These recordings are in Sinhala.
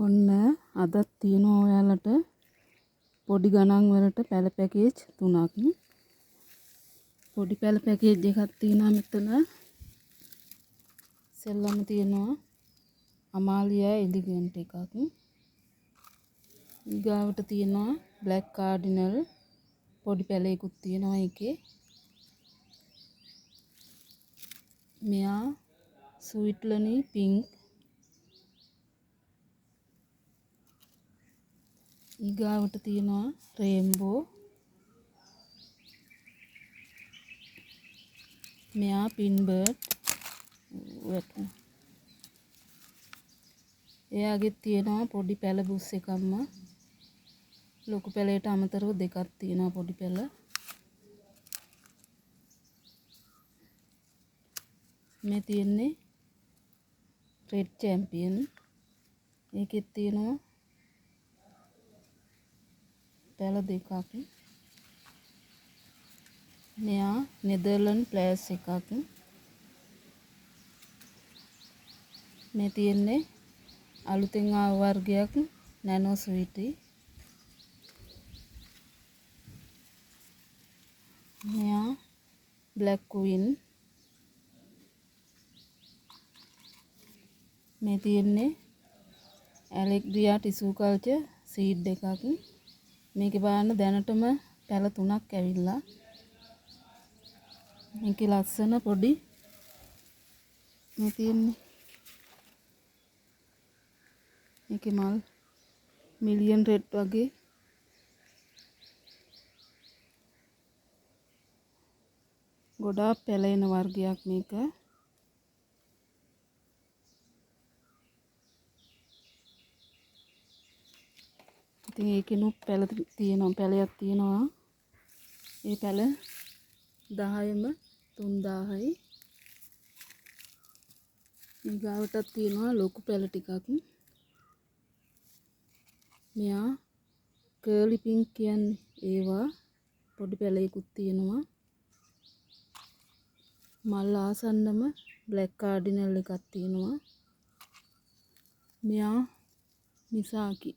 ඔන්න අදත් තියෙනවා ඔයාලට පොඩි ගණන් වලට පැල පැකේජ් 3ක්. පොඩි පැල පැකේජ් එකක් තියෙනවා මෙතන. සෙල්ලම තියෙනවා අමාලියා එලිගන්ට් එකක්. ඊගාවට තියෙනවා බ්ලැක් කාඩිනල් පොඩි පැලයකුත් තියෙනවා ඒකේ. මෙයා ස්විට්ලනි පින්ක්. ඊගාවට තියෙනවා රේන්බෝ. මෙයා පින් බර්ඩ්. එයාගෙත් තියෙනවා පොඩි පැල බුස් එකක්ම. ලොකු පැලයට අමතරව දෙකක් තියෙනවා පොඩි පැල. මේ තියෙන්නේ රෙඩ් චැම්පියන්. ඒකෙත් තියෙනවා පැල දෙකක්. මෙයා නෙදර්ලන්ඩ් ප්ලෑස් එකක්. මේ තියෙන්නේ අලුතෙන් ආව වර්ගයක් නැනෝ ස්වීටි. මෙයා බ්ලැක් ක්වීන්. මේ තියෙන්නේ ඇලෙග්‍රියා ටිෂු කල්චර් සීඩ් එකක්. මේකේ බලන්න දැනටම පැල 3ක් ඇවිල්ලා. මේකේ ලස්සන පොඩි මේ තියෙන්නේ. මේකේ මල් මිලියන් රෙඩ් වගේ ගොඩාක් පැලෙන වර්ගයක් මේක. ඉතින් ඒකිනුත් පැල තියෙනවා පැලයක් තියෙනවා. ඒ පැල 10ම 3000යි. ඊගාවටත් තියෙනවා ලොකු පැල ටිකක්. මෙයා කර්ලි පින්ක් කියන්නේ ඒවා පොඩි පැලයකුත් තියෙනවා. මල් ආසන්නම බ්ලැක් කාඩිනල් එකක් තියෙනවා. මෙයා මිසාකි.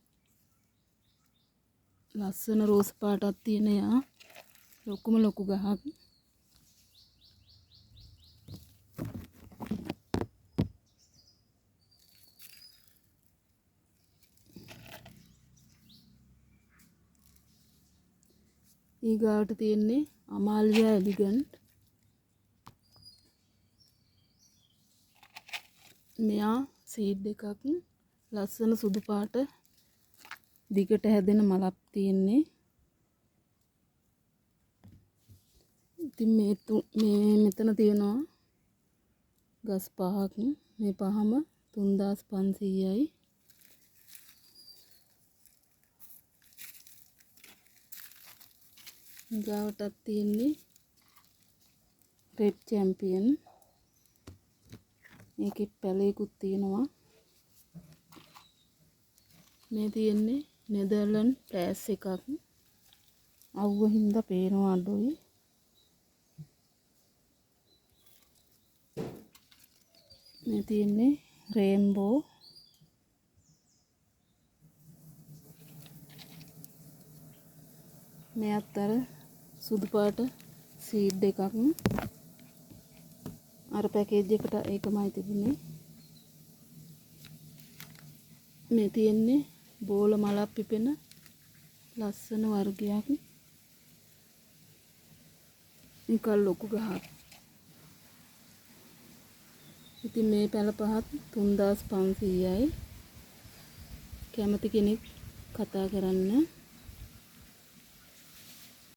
ලස්සන රෝස් පාටක් තියෙන යා ලොකුම ලොකු ගහක්. ඊගාවට තියෙන්නේ අමාලියා එලිගන්ට්. මෙයා සීඩ් එකක්. ලස්සන සුදු පාට දිගට හැදෙන මලක් තියෙන්නේ. ඉතින් මේ මෙතන තියෙනවා ගස් 5ක්. මේ පහම 3500යි. ඊගාවටත් තියෙන්නේ රෙඩ් චැම්පියන්. මේකේ පැලයකුත් තියෙනවා. මේ තියෙන්නේ නෙදර්ලන්ඩ් ප්ලෑස් එකක්. අවුව හින්දා පේනවා අඩුයි. මේ තියෙන්නේ රේන්බෝ. මෙයත් අර සුදු පාට සීඩ් එකක්. අර පැකේජ් එකට ඒකමයි තිබුණේ. මේ තියෙන්නේ බෝල මලක් පිපෙන ලස්සන වර්ගයක්. මේක ලොකු ගහක්. ඉතින් මේ පැල පහත් 3500යි. කැමති කෙනෙක් කතා කරන්න.